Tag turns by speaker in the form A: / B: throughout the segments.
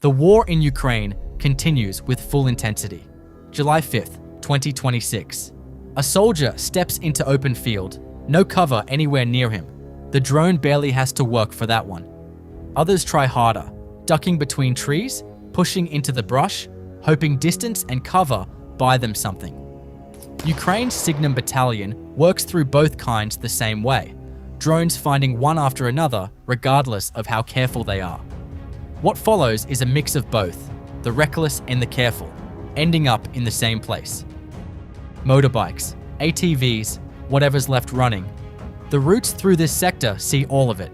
A: The war in Ukraine continues with full intensity. July 5th, 2026. A soldier steps into open field, no cover anywhere near him. The drone barely has to work for that one. Others try harder, ducking between trees, pushing into the brush, hoping distance and cover buy them something. Ukraine's Signum Battalion works through both kinds the same way, drones finding one after another regardless of how careful they are. What follows is a mix of both, the reckless and the careful, ending up in the same place. Motorbikes, ATVs, whatever's left running. The routes through this sector see all of it.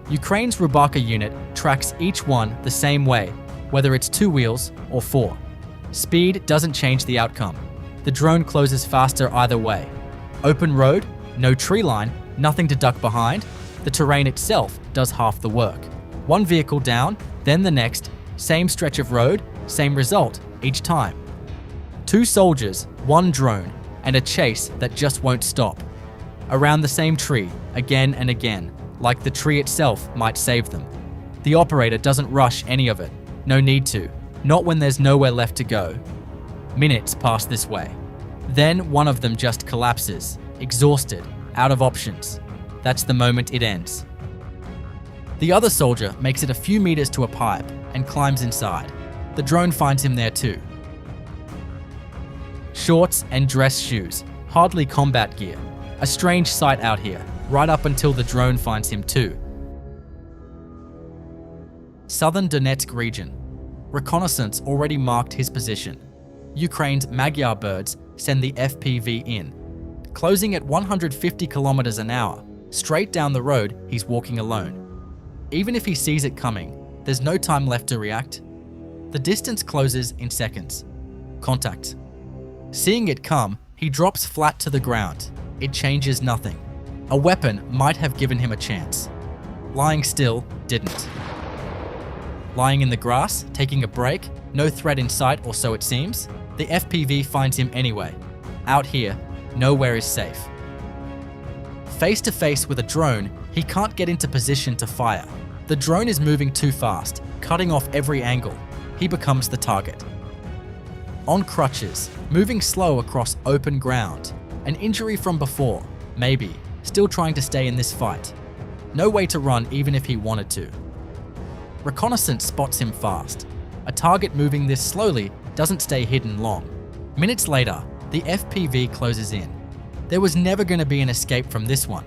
A: Ukraine's Rubaka unit tracks each one the same way, whether it's 2 wheels or 4. Speed doesn't change the outcome. The drone closes faster either way. Open road, no tree line, nothing to duck behind. The terrain itself does half the work. One vehicle down, then the next, same stretch of road, same result each time. 2 soldiers, 1 drone, and a chase that just won't stop. Around the same tree, again and again, like the tree itself might save them. The operator doesn't rush any of it. No need to. Not when there's nowhere left to go. Minutes pass this way. Then one of them just collapses, exhausted, out of options. That's the moment it ends. The other soldier makes it a few meters to a pipe and climbs inside. The drone finds him there too. Shorts and dress shoes, hardly combat gear. A strange sight out here, right up until the drone finds him too. Southern Donetsk region. Reconnaissance already marked his position. Ukraine's Magyar birds send the FPV in. Closing at 150 kilometers an hour, straight down the road, he's walking alone. Even if he sees it coming, there's no time left to react. The distance closes in seconds. Contact. Seeing it come, he drops flat to the ground. It changes nothing. A weapon might have given him a chance. Lying still didn't. Lying in the grass, taking a break, no threat in sight, or so it seems, the FPV finds him anyway. Out here, nowhere is safe. Face to face with a drone, he can't get into position to fire. The drone is moving too fast, cutting off every angle. He becomes the target. On crutches, moving slow across open ground. An injury from before, maybe, still trying to stay in this fight. No way to run even if he wanted to. Reconnaissance spots him fast. A target moving this slowly doesn't stay hidden long. Minutes later, the FPV closes in. There was never going to be an escape from this one.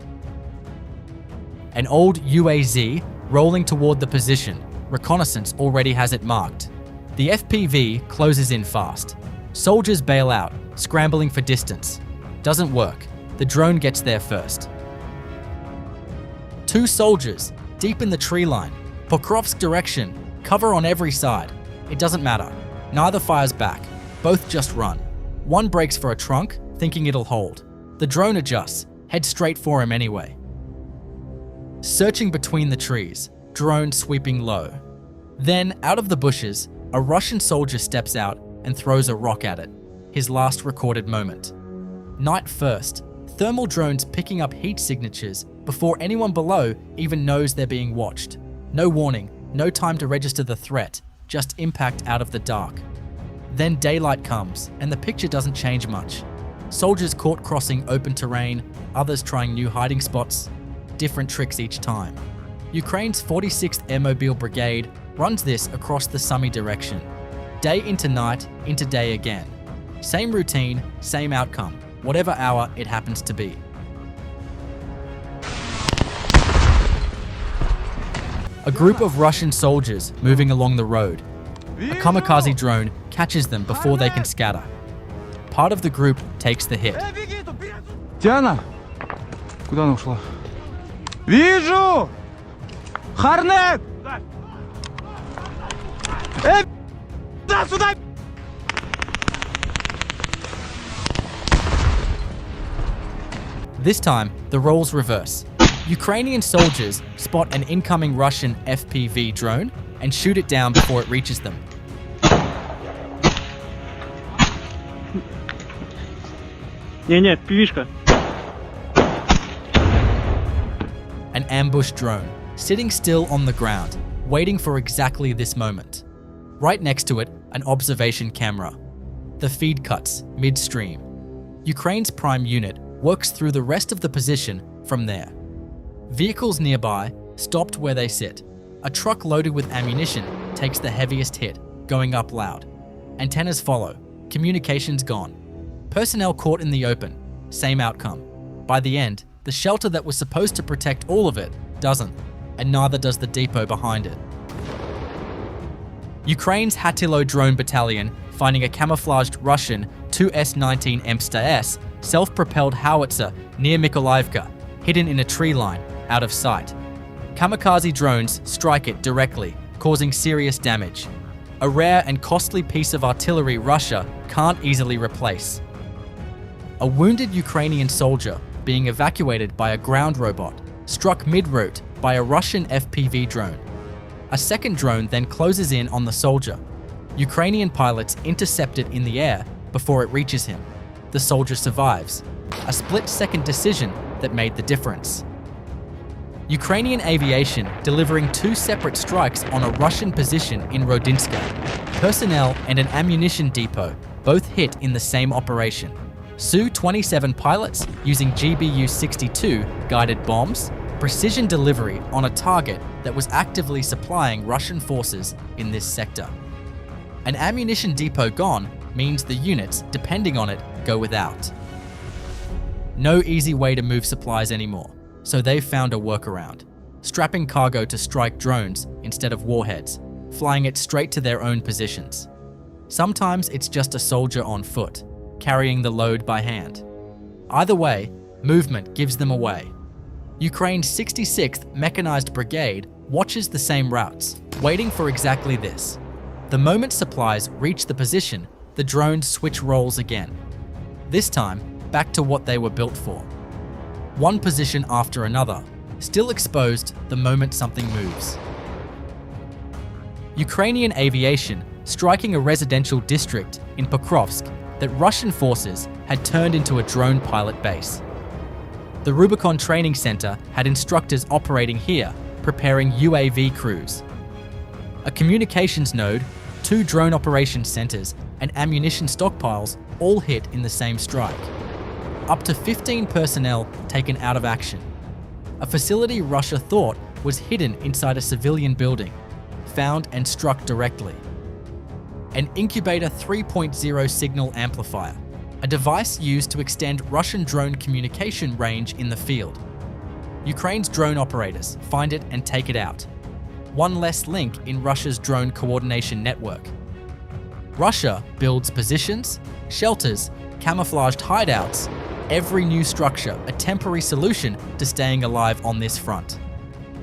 A: An old UAZ rolling toward the position. Reconnaissance already has it marked. The FPV closes in fast. Soldiers bail out, scrambling for distance. Doesn't work. The drone gets there first. 2 soldiers, deep in the tree line. Pokrovsk direction, cover on every side. It doesn't matter. Neither fires back. Both just run. One breaks for a trunk, thinking it'll hold. The drone adjusts, heads straight for him anyway. Searching between the trees, drone sweeping low. Then, out of the bushes, a Russian soldier steps out and throws a rock at it. His last recorded moment. Night first, thermal drones picking up heat signatures before anyone below even knows they're being watched. No warning, no time to register the threat, just impact out of the dark. Then daylight comes, and the picture doesn't change much. Soldiers caught crossing open terrain, others trying new hiding spots, different tricks each time. Ukraine's 46th Air Mobile Brigade runs this across the Sumy direction. Day into night, into day again. Same routine, same outcome, whatever hour it happens to be. A group of Russian soldiers moving along the road. A kamikaze drone catches them before they can scatter. Part of the group takes the hit.
B: Диана! Куда она ушла? Вижу! Харнет! Сюда!
A: This time, the roles reverse. Ukrainian soldiers spot an incoming Russian FPV drone and shoot it down before it reaches them.
C: Не, пивишка.
A: An ambush drone, sitting still on the ground, waiting for exactly this moment. Right next to it, an observation camera. The feed cuts midstream. Ukraine's prime unit works through the rest of the position from there. Vehicles nearby stopped where they sit. A truck loaded with ammunition takes the heaviest hit, going up loud. Antennas follow. Communications gone. Personnel caught in the open. Same outcome. By the end, the shelter that was supposed to protect all of it doesn't, and neither does the depot behind it. Ukraine's Hatilo drone battalion finding a camouflaged Russian 2S-19 Emsta-S self-propelled howitzer near Mykolaiivka, hidden in a tree line, out of sight. Kamikaze drones strike it directly, causing serious damage. A rare and costly piece of artillery Russia can't easily replace. A wounded Ukrainian soldier being evacuated by a ground robot struck mid-route by a Russian FPV drone. A second drone then closes in on the soldier. Ukrainian pilots intercept it in the air before it reaches him. The soldier survives. A split-second decision that made the difference. Ukrainian aviation delivering 2 separate strikes on a Russian position in Rodinska. Personnel and an ammunition depot both hit in the same operation. Su-27 pilots using GBU-62 guided bombs, precision delivery on a target that was actively supplying Russian forces in this sector. An ammunition depot gone means the units depending on it go without. No easy way to move supplies anymore, so they've found a workaround, strapping cargo to strike drones instead of warheads, flying it straight to their own positions. Sometimes it's just a soldier on foot, carrying the load by hand. Either way, movement gives them away. Ukraine's 66th Mechanized Brigade watches the same routes, waiting for exactly this. The moment supplies reach the position, the drones switch roles again. This time, back to what they were built for. One position after another, still exposed the moment something moves. Ukrainian aviation striking a residential district in Pokrovsk that Russian forces had turned into a drone pilot base. The Rubicon Training Center had instructors operating here, preparing UAV crews. A communications node, 2 drone operations centers, and ammunition stockpiles all hit in the same strike. Up to 15 personnel taken out of action. A facility Russia thought was hidden inside a civilian building, found and struck directly. An Incubator 3.0 signal amplifier, a device used to extend Russian drone communication range in the field. Ukraine's drone operators find it and take it out. One less link in Russia's drone coordination network. Russia builds positions, shelters, camouflaged hideouts, every new structure a temporary solution to staying alive on this front.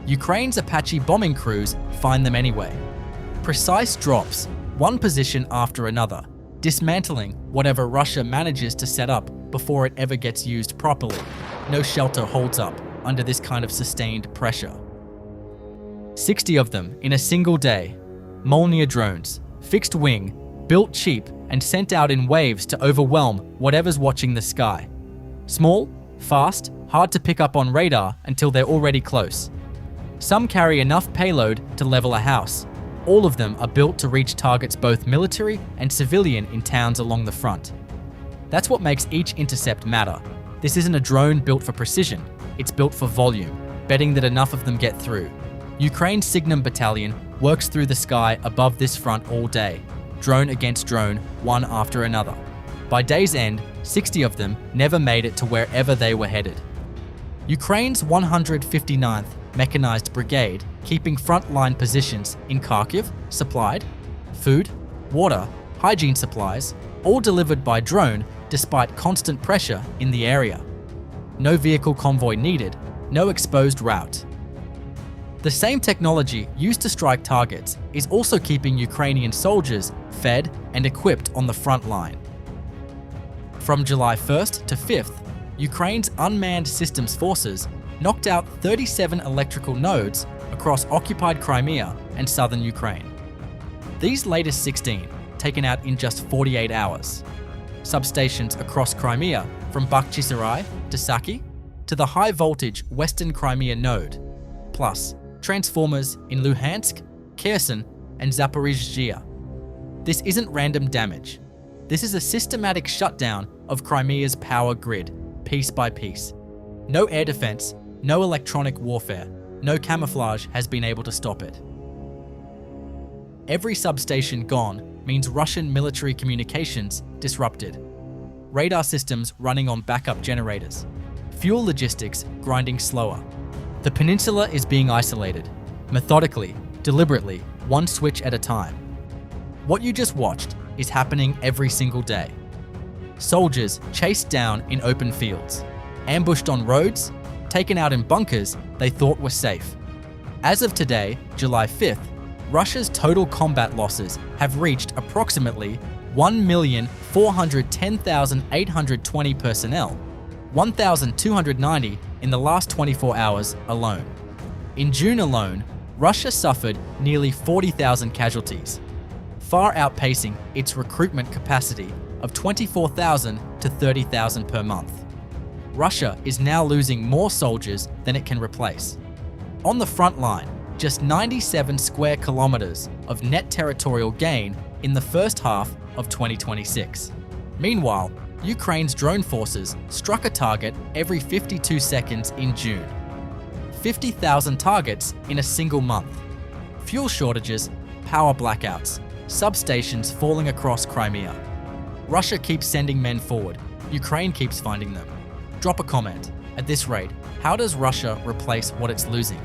A: Ukraine's Apache bombing crews find them anyway. Precise drops, one position after another, dismantling whatever Russia manages to set up before it ever gets used properly. No shelter holds up under this kind of sustained pressure. 60 of them in a single day. Molniya drones, fixed wing, built cheap and sent out in waves to overwhelm whatever's watching the sky. Small, fast, hard to pick up on radar until they're already close. Some carry enough payload to level a house. All of them are built to reach targets both military and civilian in towns along the front. That's what makes each intercept matter. This isn't a drone built for precision, it's built for volume, betting that enough of them get through. Ukraine's Signum Battalion works through the sky above this front all day, drone against drone, one after another. By day's end, 60 of them never made it to wherever they were headed. Ukraine's 159th Mechanized Brigade keeping frontline positions in Kharkiv supplied food, water, hygiene supplies, all delivered by drone despite constant pressure in the area. No vehicle convoy needed, no exposed route. The same technology used to strike targets is also keeping Ukrainian soldiers fed and equipped on the front line. From July 1st to 5th, Ukraine's unmanned systems forces knocked out 37 electrical nodes across occupied Crimea and southern Ukraine. These latest 16 taken out in just 48 hours. Substations across Crimea from Bakhchisarai to Saki to the high-voltage Western Crimea node, plus transformers in Luhansk, Kherson, and Zaporizhzhia. This isn't random damage. This is a systematic shutdown of Crimea's power grid, piece by piece. No air defense, no electronic warfare, no camouflage has been able to stop it. Every substation gone means Russian military communications disrupted. Radar systems running on backup generators. Fuel logistics grinding slower. The peninsula is being isolated, methodically, deliberately, one switch at a time. What you just watched is happening every single day. Soldiers chased down in open fields, ambushed on roads, taken out in bunkers they thought were safe. As of today, July 5th, Russia's total combat losses have reached approximately 1,410,820 personnel, 1,290 in the last 24 hours alone. In June alone, Russia suffered nearly 40,000 casualties, far outpacing its recruitment capacity of 24,000 to 30,000 per month. Russia is now losing more soldiers than it can replace. On the front line, just 97 square kilometers of net territorial gain in the first half of 2026. Meanwhile, Ukraine's drone forces struck a target every 52 seconds in June. 50,000 targets in a single month. Fuel shortages, power blackouts, substations falling across Crimea. Russia keeps sending men forward. Ukraine keeps finding them. Drop a comment. At this rate, how does Russia replace what it's losing?